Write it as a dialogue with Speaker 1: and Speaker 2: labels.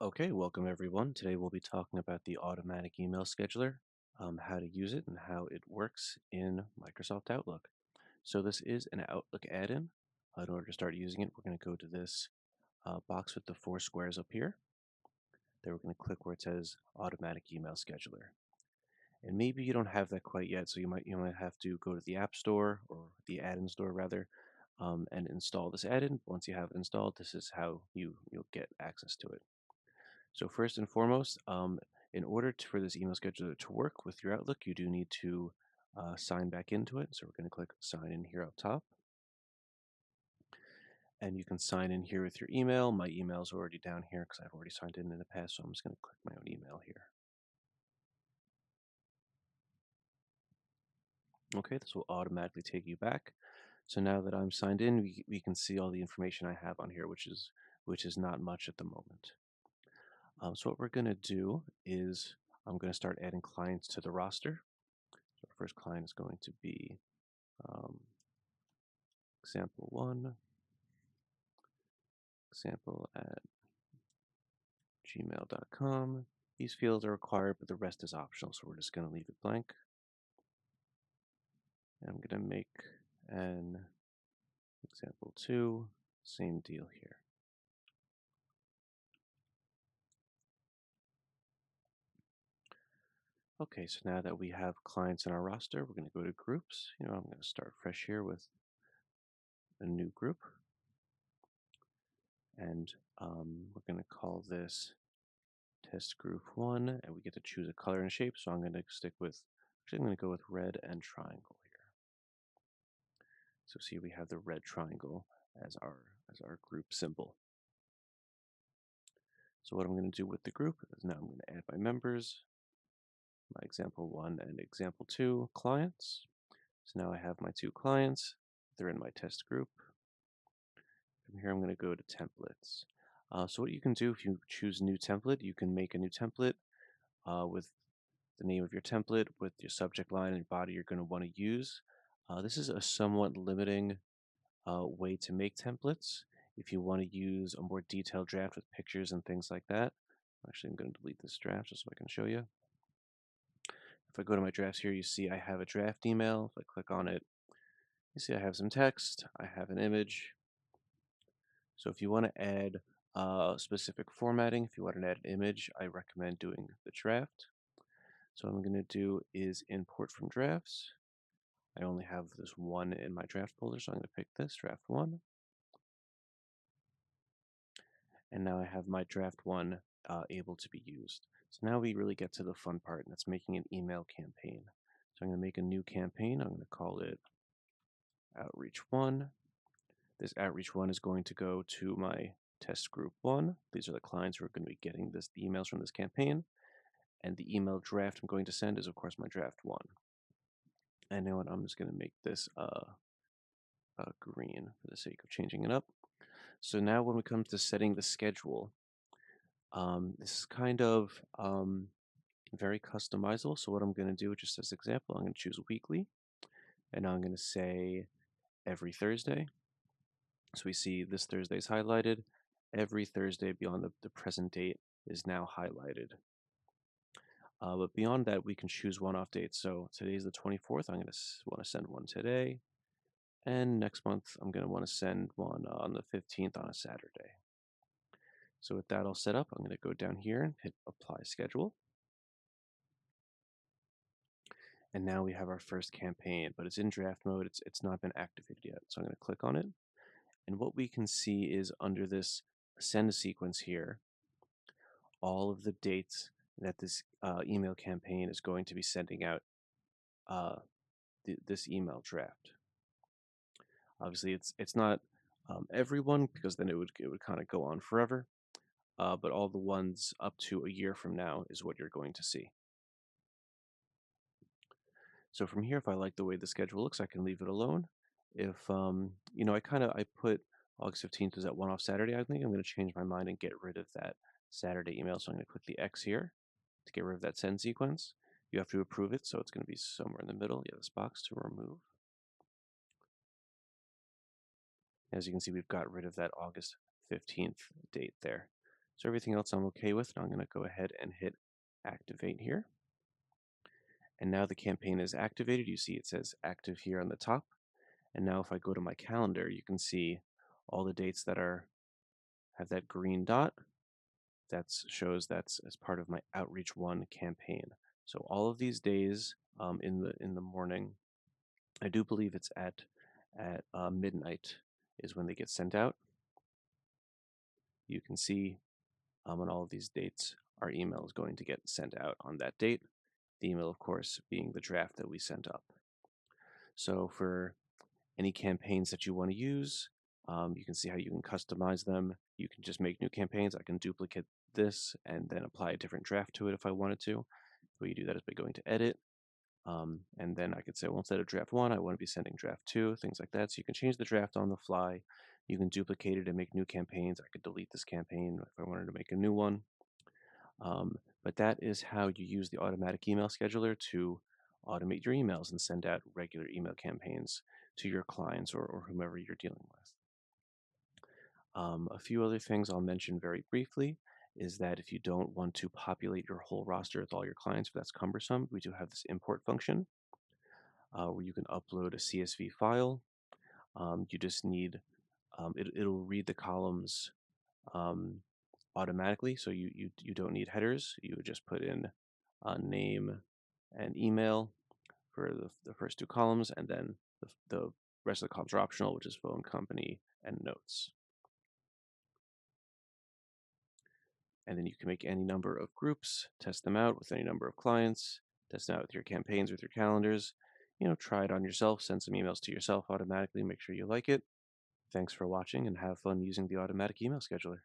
Speaker 1: Okay, welcome everyone. Today we'll be talking about the automatic email scheduler, how to use it and how it works in Microsoft Outlook. So this is an Outlook add-in. In order to start using it, we're going to go to this box with the four squares up here. Then we're going to click where it says automatic email scheduler. And maybe you don't have that quite yet, so you might have to go to the App Store or the add-in store rather, and install this add-in. Once you have it installed, this is how you'll get access to it. So first and foremost, in order for this email scheduler to work with your Outlook, you do need to sign back into it. So we're going to click sign in here up top. And you can sign in here with your email. My email is already down here because I've already signed in the past, so I'm just going to click my own email here. Okay, this will automatically take you back. So now that I'm signed in, we can see all the information I have on here, which is not much at the moment. So what we're going to do is I'm going to start adding clients to the roster. So our first client is going to be example 1, example at gmail.com. These fields are required, but the rest is optional, so we're just going to leave it blank. And I'm going to make an example 2, same deal here. Okay, so now that we have clients in our roster, we're going to go to groups. I'm going to start fresh here with a new group. And we're going to call this test group 1, and we get to choose a color and shape. So I'm going to I'm going to go with red and triangle here. So see, we have the red triangle as our group symbol. So what I'm going to do with the group is now I'm going to add my members, my example 1 and example 2 clients. So now I have my 2 clients. They're in my test group. From here, I'm going to go to templates. So what you can do if you choose new template, you can make a new template with the name of your template, with your subject line and body you're going to want to use. This is a somewhat limiting way to make templates. If you want to use a more detailed draft with pictures and things like that, actually I'm going to delete this draft just so I can show you. If I go to my drafts here, you see I have a draft email. If I click on it, you see I have some text, I have an image. So if you want to add specific formatting, if you want to add an image, I recommend doing the draft. So what I'm going to do is import from drafts. I only have this one in my draft folder, so I'm going to pick this, draft 1. And now I have my draft 1 able to be used. So now we really get to the fun part, and that's making an email campaign. So I'm going to make a new campaign. I'm going to call it Outreach 1. This Outreach 1 is going to go to my test group 1. These are the clients who are going to be getting the emails from this campaign. And the email draft I'm going to send is, of course, my draft 1. And you know what? I'm just going to make this green for the sake of changing it up. So now when it comes to setting the schedule, this is kind of very customizable. So what I'm going to do, just as an example, I'm going to choose weekly, and I'm going to say every Thursday. So we see this Thursday is highlighted. Every Thursday beyond the present date is now highlighted. But beyond that, we can choose one-off dates. So today's the 24th. I'm going to want to send one today. And next month, I'm going to want to send one on the 15th on a Saturday. So with that all set up, I'm going to go down here and hit Apply Schedule. And now we have our first campaign, but it's in draft mode. It's not been activated yet. So I'm going to click on it. And what we can see is under this send sequence here, all of the dates that this email campaign is going to be sending out this email draft. Obviously, it's not everyone, because then it would kind of go on forever. But all the ones up to a year from now is what you're going to see. So from here, if I like the way the schedule looks, I can leave it alone. If I put August 15th as that one-off Saturday, I think I'm going to change my mind and get rid of that Saturday email. So I'm going to click the X here to get rid of that send sequence. You have to approve it, so it's going to be somewhere in the middle. You have this box to remove. As you can see, we've got rid of that August 15th date there. So everything else I'm okay with. Now I'm going to go ahead and hit activate here. And now the campaign is activated. You see it says active here on the top. And now if I go to my calendar, you can see all the dates that have that green dot. That shows that's as part of my Outreach 1 campaign. So all of these days in the morning, I do believe it's at midnight is when they get sent out. You can see on all of these dates, our email is going to get sent out on that date. The email, of course, being the draft that we sent up. So for any campaigns that you want to use, you can see how you can customize them. You can just make new campaigns. I can duplicate this and then apply a different draft to it if I wanted to. The way you do that is by going to edit. And then I could say, well, instead of draft 1, I want to be sending draft 2, things like that. So you can change the draft on the fly. You can duplicate it and make new campaigns. I could delete this campaign if I wanted to make a new one. But that is how you use the automatic email scheduler to automate your emails and send out regular email campaigns to your clients or whomever you're dealing with. A few other things I'll mention very briefly is that if you don't want to populate your whole roster with all your clients, if that's cumbersome, we do have this import function where you can upload a CSV file. You just need, it'll read the columns um, automatically, so you don't need headers. You would just put in name and email for the first 2 columns, and then the rest of the columns are optional, which is phone, company, and notes. And then you can make any number of groups, test them out with any number of clients, test them out with your campaigns, with your calendars. Try it on yourself, send some emails to yourself automatically, make sure you like it. Thanks for watching and have fun using the automatic email scheduler.